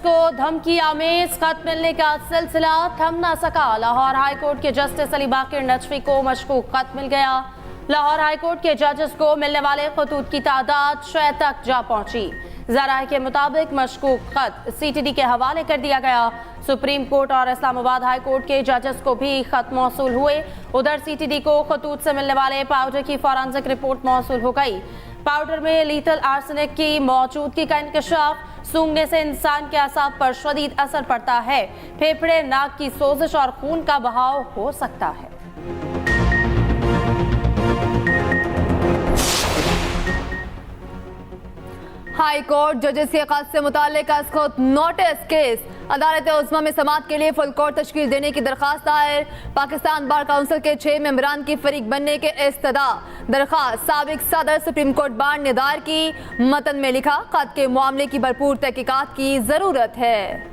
को धमकी आमेज खत मिलने का सिलसिला थम न सका। लाहौर हाईकोर्ट के जस्टिस अली बाकिर नजफी को मशकूक खत मिल गया। लाहौर हाईकोर्ट के जजेस को मिलने वाले खतूत की तादाद 6 तक जा पहुंची। ज़राए के मुताबिक मशकूक खत CTD के हवाले कर दिया गया। सुप्रीम कोर्ट और इस्लामाबाद हाई कोर्ट के जजेस को भी खत मौसूल हुए। उधर CTD को खतूत से मिलने वाले पाउडर की फॉरेंसिक रिपोर्ट मौसूल हो गई। पाउडर में लीथल आर्सेनिक की मौजूदगी का इंकशाफ। सूंघने से इंसान के असाब पर शदीद असर पड़ता है। फेफड़े, नाक की सोजिश और खून का बहाव हो सकता है। हाई कोर्ट जजेस के खत से मुताल्लिक खुद नोटिस केस। अदालत उस्मा में समाअत के लिए फुल कोर्ट तश्कील देने की दरखास्त दायर। पाकिस्तान बार काउंसिल के 6 मेंबरान की फरीक बनने के इस्तदा। दरखास्त साबिक सदर सुप्रीम कोर्ट बार ने दायर की। मतन में लिखा, खत के मामले की भरपूर तहकीकात की जरूरत है।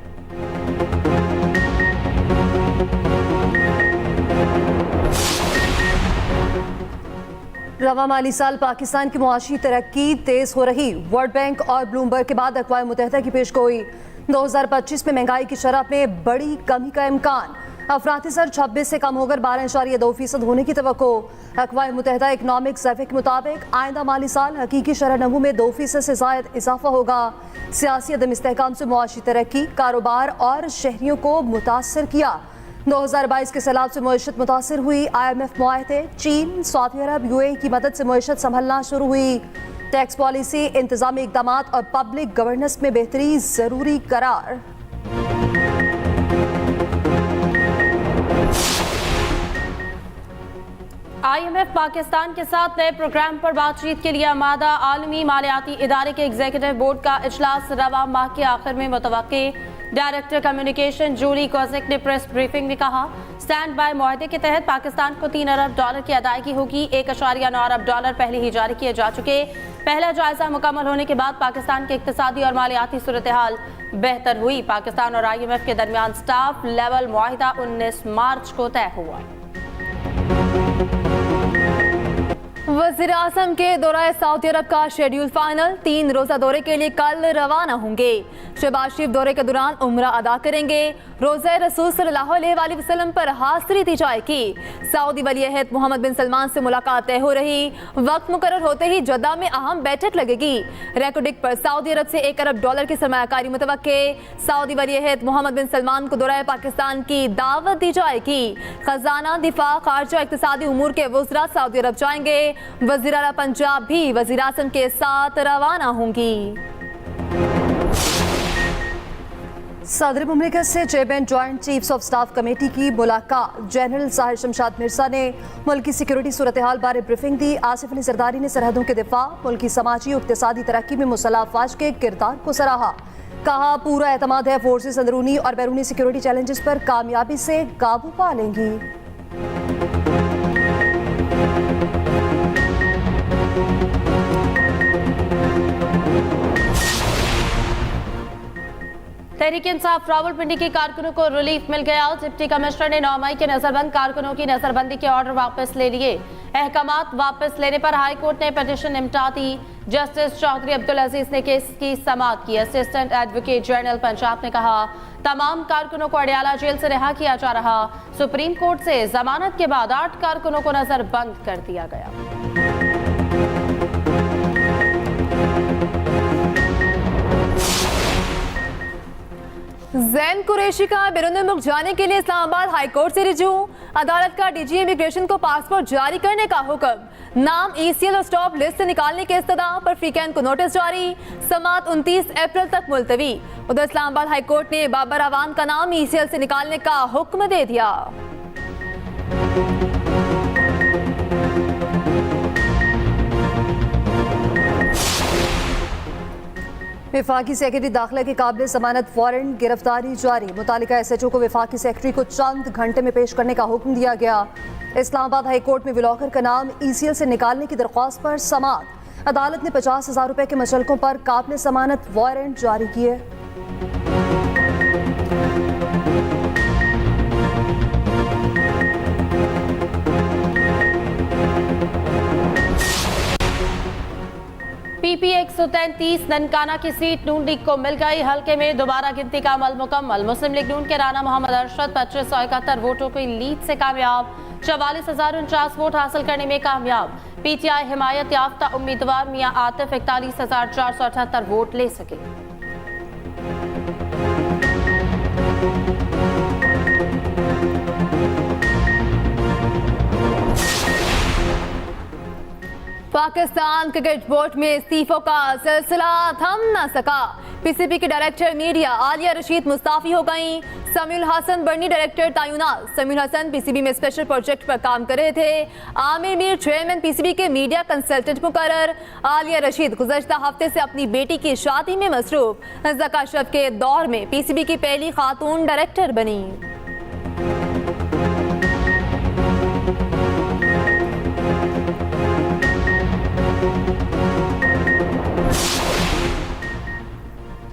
रवा माली साल पाकिस्तान की मुआशी तरक्की तेज हो रही। वर्ल्ड बैंक और ब्लूमबर्ग के बाद अक़वाम मुत्तहिदा की पेशगोई। 2025 में महंगाई की शरह में बड़ी कमी का इम्कान। अफराती सर 26 से कम होकर 12.2% होने की तवक्को। अक़वाम मुत्तहिदा इकनॉमिक सर्वे के मुताबिक आइंदा माली साल हकीकी शरह नमू में 2% से ज़ायद इजाफा होगा। सियासी अदम इस्तेहकाम से मुआशी तरक्की, कारोबार और शहरियों को मुतासर किया। 2022 के सैलाब से मईशत मुतासर हुई। IMF मुआहदे, चीन, सऊदी अरब, UAE की मदद से मईशत संभलना शुरू हुई। टैक्स पॉलिसी, इंतजामी इकदाम और पब्लिक गवर्नेंस में बेहतरी जरूरी करार। IMF पाकिस्तान के साथ नए प्रोग्राम पर बातचीत के लिए आमादा। आलमी मालियाती इदारे के एग्जीक्यूटिव बोर्ड का इजलास रवा माह के आखिर में मुतवक्के। डायरेक्टर कम्युनिकेशन जूली कोजिक ने प्रेस ब्रीफिंग में कहा, स्टैंड बाय मुआहदे के तहत पाकिस्तान को $3 अरब की अदायगी होगी। $1.9 अरब पहले ही जारी किए जा चुके। पहला जायजा मुकम्मल होने के बाद पाकिस्तान के इक्तिसादी और मालियाती सूरत हाल बेहतर हुई। पाकिस्तान और IMF के दरमियान स्टाफ लेवल मुआहिदा 19 मार्च को तय हुआ। वज़ीर आज़म के दौरे सऊदी अरब का शेड्यूल फाइनल। 3 रोज़ा दौरे के लिए कल रवाना होंगे। शहबाज शरीफ दौरे के दौरान उम्रा अदा करेंगे। रोज़े रसूल सल्लल्लाहु अलैहि वसल्लम पर हाज़िरी दी जाएगी। सऊदी वली अहद मोहम्मद बिन सलमान से मुलाकात तय हो रही। वक्त मुकर्रर होते ही जद्दा में अहम बैठक लगेगी। रेकोडिक पर सऊदी अरब से $1 अरब की सरमायाकारी मुतवक्के। सऊदी वली अहद मोहम्मद बिन सलमान को दौरे पाकिस्तान की दावत दी जाएगी। खजाना, दिफा, खारजा, इक्तिसादी उमूर के वज़रा सऊदी अरब जाएंगे। वज़ीर आला पंजाब भी वज़ीर आज़म के साथ रवाना होंगी। सदर मुमलिकत से chairman joint chiefs of staff committee की मुलाकात। जनरल साहिर शमशाद मिर्जा ने मुल्की सिक्योरिटी सूरत हाल बारे ब्रीफिंग दी। आसिफ अली जरदारी ने सरहदों के दिफा, मुल्की समाजी और इक़्तिसादी तरक्की में मुसल्लह अफवाज के किरदार को सराहा। कहा, पूरा एतमाद है फोर्सेस अंदरूनी और बैरूनी सिक्योरिटी चैलेंजेस पर कामयाबी से काबू पा लेंगी। तहरीक इंसाफ रावलपिंडी के कारकुनों को रिलीफ मिल गया। डिप्टी कमिश्नर ने 9 मई के नजरबंद कारकुनों की नजरबंदी के ऑर्डर वापस ले लिए। अहकामात वापस लेने पर हाई कोर्ट ने पिटीशन निपटा दी। जस्टिस चौधरी अब्दुल अजीज ने केस की समाअत की। असिस्टेंट एडवोकेट जनरल पंजाब ने कहा, तमाम कारकुनों को अडियाला जेल से रिहा किया जा रहा। सुप्रीम कोर्ट से जमानत के बाद 8 कारकुनों को नजरबंद कर दिया गया। ज़ैन कुरैशी का बैरून मुल्क जाने के लिए इस्लामाबाद हाई कोर्ट से रिजू। अदालत का DG इमिग्रेशन को पासपोर्ट जारी करने का हुक्म। नाम ECL और स्टॉप लिस्ट से निकालने के इस्तदा पर फ्रीकैन को नोटिस जारी। समाअत 29 अप्रैल तक मुलतवी। उधर इस्लामाबाद हाई कोर्ट ने बाबर अवान का नाम ECL से निकालने का हुक्म दे दिया। विफाकी सेक्रेटरी दाखिला के काबिल जमानत वारंट गिरफ्तारी जारी। मुतालिका SHO को विफाकी सेक्रेटरी को चंद घंटे में पेश करने का हुक्म दिया गया। इस्लामाबाद हाई कोर्ट में व्लॉगर का नाम ECL से निकालने की दरख्वास्त पर समाअत। अदालत ने 50,000 रुपए के मचलकों पर काबिल जमानत वारंट जारी किए। पीपी 133 ननकाना की सीट नून लीग को मिल गई। हल्के में दोबारा गिनती का अमल मुकम्मल। मुस्लिम लीग नून के राना मोहम्मद अरशद 2571 वोटों की लीड से कामयाब, 44,049 वोट हासिल करने में कामयाब। पीटीआई हिमायत याफ्ता उम्मीदवार मियां आतिफ 41,478 वोट ले सके। पाकिस्तान क्रिकेट बोर्ड में इस्तीफों का सिलसिला थम न सका। पीसीबी के डायरेक्टर मीडिया आलिया रशीद मुस्ताफी हो गईं। समीउल हसन बर्नी डायरेक्टर तैनात। समीउल हसन पीसीबी में स्पेशल प्रोजेक्ट पर काम कर रहे थे। आमिर मीर चेयरमैन पीसीबी के मीडिया कंसल्टेंट मुकर्रर। आलिया रशीद गुज़श्ता हफ्ते से अपनी बेटी की शादी में मसरूफ। ज़का अशरफ के दौर में पीसीबी की पहली खातून डायरेक्टर बनी।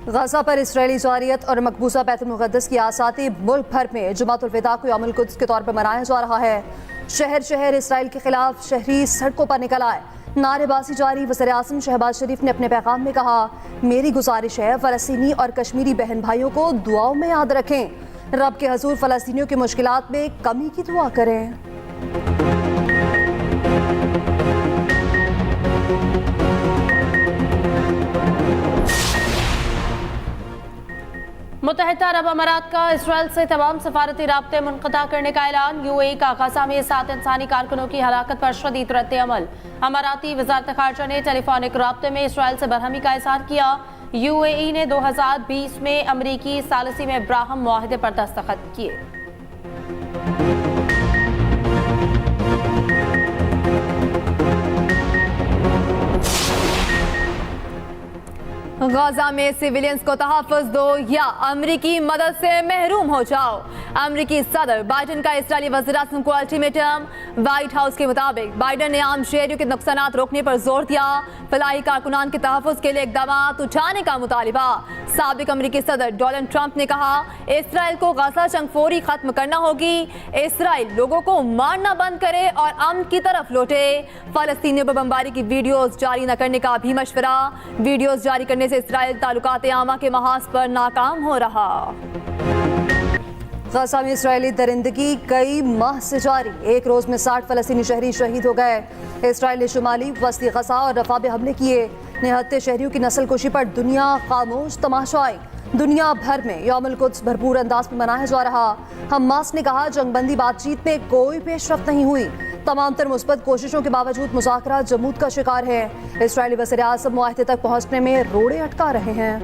गजा पर इसराइली जारियत और मकबूजा बैतुल मुक़द्दस की आज़ादी मुल्क भर में जुमातुल विदा को यौमुल कुद्स के तौर पर मनाया जा रहा है। शहर शहर इसराइल के खिलाफ शहरी सड़कों पर निकल आए, नारेबाजी जारी। वज़ीर आज़म शहबाज शरीफ ने अपने पैगाम में कहा, मेरी गुजारिश है फ़लस्तीनी और कश्मीरी बहन भाइयों को दुआओं में याद रखें। रब के हजूर फ़लस्तीनियों की मुश्किलात में कमी की दुआ करें। मुत्तहिदा अरब अमारात का इसराइल से तमाम सफारती राब्ते मुनक़ता करने का ऐलान। यूएई का गजा में 7 इंसानी कारकुनों की हलाकत पर शदीद रद्द अमल। अमाराती वज़ारत ख़ारजा ने टेलीफोनिक राब्ते में इसराइल से बरहमी का इज़हार किया। यूएई ने 2020 में अमरीकी सालिसी में इब्राहिम मुआहदे पर दस्तखत किए। गाजा में सिविलियंस को तहफ़्फ़ुज़ दो या अमरीकी मदद से महरूम हो जाओ। अमरीकी सदर बाइडन का इसराइली वज़ीर आज़म को अल्टीमेटम। व्हाइट हाउस के मुताबिक बाइडन ने आम शहरियों के नुकसानात रोकने पर जोर दिया। फलाही कारकुनान के तहफ़्फ़ुज़ के लिए इक़दामात उठाने का मुतालिबा। साबिक़ अमरीकी सदर डोनाल्ड ट्रंप ने कहा, इसराइल को गाजा जंग फौरी खत्म करना होगी। इसराइल लोगों को मारना बंद करे और अमन की तरफ लौटे। फ़लस्तीनियों पर बमबारी की वीडियोज़ जारी न करने का भी मशवरा। वीडियोज़ जारी करने से इसराइल ताल्लुकात आमा के महाज पर नाकाम हो रहा। गजा में इसराइली दरिंदगी कई माह से जारी। एक रोज में 60 फ़लस्तीनी शहरी शहीद हो गए। इसराइल ने शुमाली वस्ती गजा और रफा में हमले किए। निहत्ते शहरियों की नस्ल कुशी पर दुनिया खामोश तमाशाई। दुनिया भर में यौमुल कुद्स भरपूर अंदाज में मनाया जा रहा। हमास ने कहा, जंगबंदी बातचीत में कोई पेशरफ्त नहीं हुई। तमाम तर मुस्बत कोशिशों के बावजूद मुज़ाकरा जमूद का शिकार है। इसराइली वज़ीर आज़म मुआहदे तक पहुँचने में रोड़े अटका रहे हैं।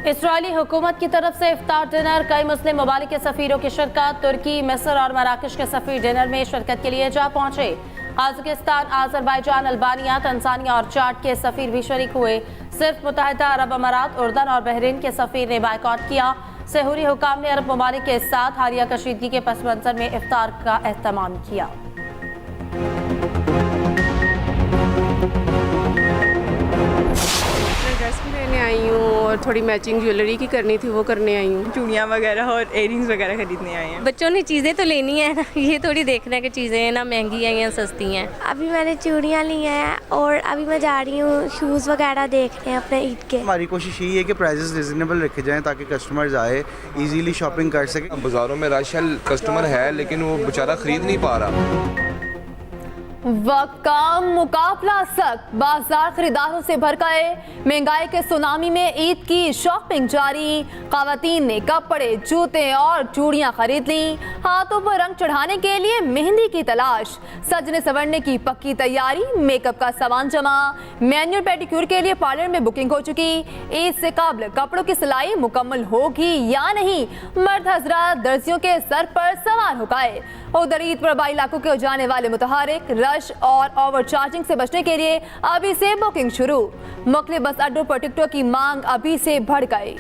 इसराइली हुकूमत की तरफ से इफ्तार डिनर। कई मुस्लिम ममालिक के सफ़ीरों की शिरकत। तुर्की, मिस्र और मराकश के सफ़ीर डिनर में शिरकत के लिए जा पहुंचे। कजाकिस्तान, आज़रबाईजान, अल्बानिया, तंजानिया और चाड के सफ़ीर भी शरीक हुए। सिर्फ मुत्तहिदा अरब अमारात, उर्दन और बहरीन के सफ़ीर ने बायकॉट किया। सहूरी हुकाम ने अरब ममालिक के साथ हालिया कशीदगी के पस मंज़र में इफ्तार का एहतमाम किया। ड्रेस भी लेने आई हूँ और थोड़ी मैचिंग ज्वेलरी की करनी थी, वो करने आई हूँ। चूड़ियाँ वगैरह और इयरिंग्स वगैरह खरीदने आए हैं। बच्चों ने चीज़ें तो लेनी है ना, ये थोड़ी देखना कि चीज़ें हैं ना महंगी हैं या सस्ती हैं। अभी मैंने चूड़ियाँ ली हैं और अभी मैं जा रही हूँ शूज़ वगैरह देखने अपने ईद के। हमारी कोशिश यही है कि प्राइसेस रिजनेबल रखे जाएं ताकि कस्टमर्स आए इजीली शॉपिंग कर सकें। बाज़ारों में रश कस्टमर है लेकिन वो बेचारा खरीद नहीं पा रहा। वक्त का मुकाबला सख्त। बाजार खरीदारों से भर गए। महंगाई के सुनामी में ईद की शॉपिंग जारी। खवातीन ने कपड़े, जूते और चूड़ियां खरीद ली। हाथों पर रंग चढ़ाने के लिए मेहंदी की तलाश। सजने संवरने की पक्की तैयारी। मेकअप का सामान जमा। मैन्युअल पेडिक्योर के लिए पार्लर में बुकिंग हो चुकी। ईद से कबल कपड़ों की सिलाई मुकम्मल होगी या नहीं, मर्द हजरात दर्जियों के सर पर सवार हो गए। उधर ईद पर बाई इलाकों के जाने वाले मुतहरिक, रश और ओवर चार्जिंग से बचने के लिए अभी से बुकिंग शुरू। मुख्तलिफ बस अड्डों पर टिकटों की मांग अभी से बढ़ गई।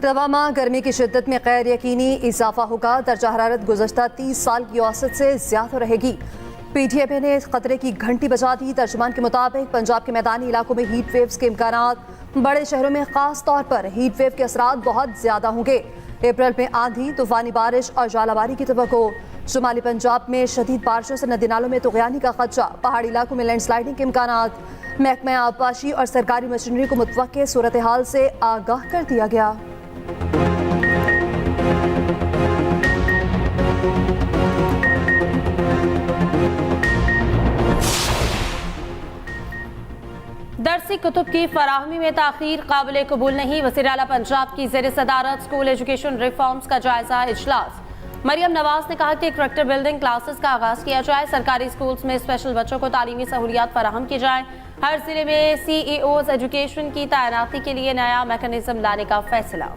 रवा माह गर्मी की शिद्दत में गैर यकीनी इजाफा होगा। दर्जा हरारत गुज़श्ता 30 साल की औसत से ज्यादा रहेगी। पीटीआई ने खतरे की घंटी बजा दी। तर्जुमान के मुताबिक पंजाब के मैदानी इलाकों में हीट वेव्स के इम्कानात, बड़े शहरों में खास तौर पर हीट वेव के असरात बहुत ज्यादा होंगे। अप्रैल में आंधी, तूफानी बारिश और जालाबारी की तवक्को। शुमाली पंजाब में शदीद बारिशों से नदी नालों में तुग़यानी का खदशा, पहाड़ी इलाकों में लैंडस्लाइडिंग के इम्कानात। महकमा आबपाशी और सरकारी मशीनरी को मुतवक्के सूरत हाल से आगाह कर दिया गया। दरसी कुतुब की फराहमी में ताखीर काबिल कबूल नहीं। वज़ीर आला पंजाब की ज़ेर सदारत स्कूल एजुकेशन रिफॉर्म्स का जायजा इजलास। मरियम नवाज ने कहा कि करैक्टर बिल्डिंग क्लासेस का आगाज़ किया जाए। सरकारी स्कूल्स में स्पेशल बच्चों को तालीमी सहूलियात फराहम की जाए। हर जिले में CEOs एजुकेशन की तैनाती के लिए नया मैकेनिज्म लाने का फैसला।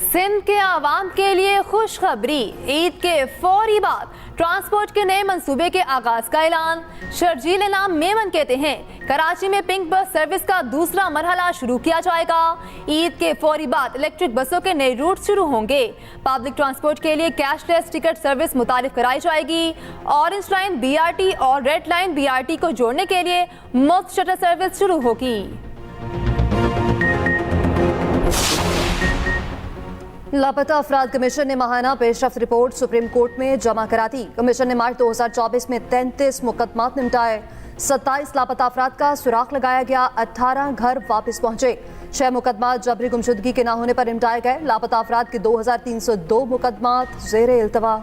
सिंध के आवाम के लिए खुशखबरी। ईद के फौरी बाद ट्रांसपोर्ट के नए मंसूबे के आगाज का ऐलान। शर्जील नाम मेमन कहते हैं कराची में पिंक बस सर्विस का दूसरा मरहला शुरू किया जाएगा। ईद के फौरी बाद इलेक्ट्रिक बसों के नए रूट शुरू होंगे। पब्लिक ट्रांसपोर्ट के लिए कैशलेस टिकट सर्विस मुतारिफ कराई जाएगी। ऑरेंज लाइन BRT और रेड लाइन BRT को जोड़ने के लिए मुफ्त शटल सर्विस शुरू होगी। लापता अफराद कमीशन ने माहाना पेशरफ्त रिपोर्ट सुप्रीम कोर्ट में जमा करा दी। कमीशन ने मार्च 2024 में 33 मुकदमात निपटाए। 27 लापता अफराद का सुराग लगाया गया। 18 घर वापस पहुंचे। 6 मुकदमात जबरी गुमशुदगी के न होने पर निपटाए गए। लापता अफराद के 2302 मुकदमात ज़ेर इल्तवा।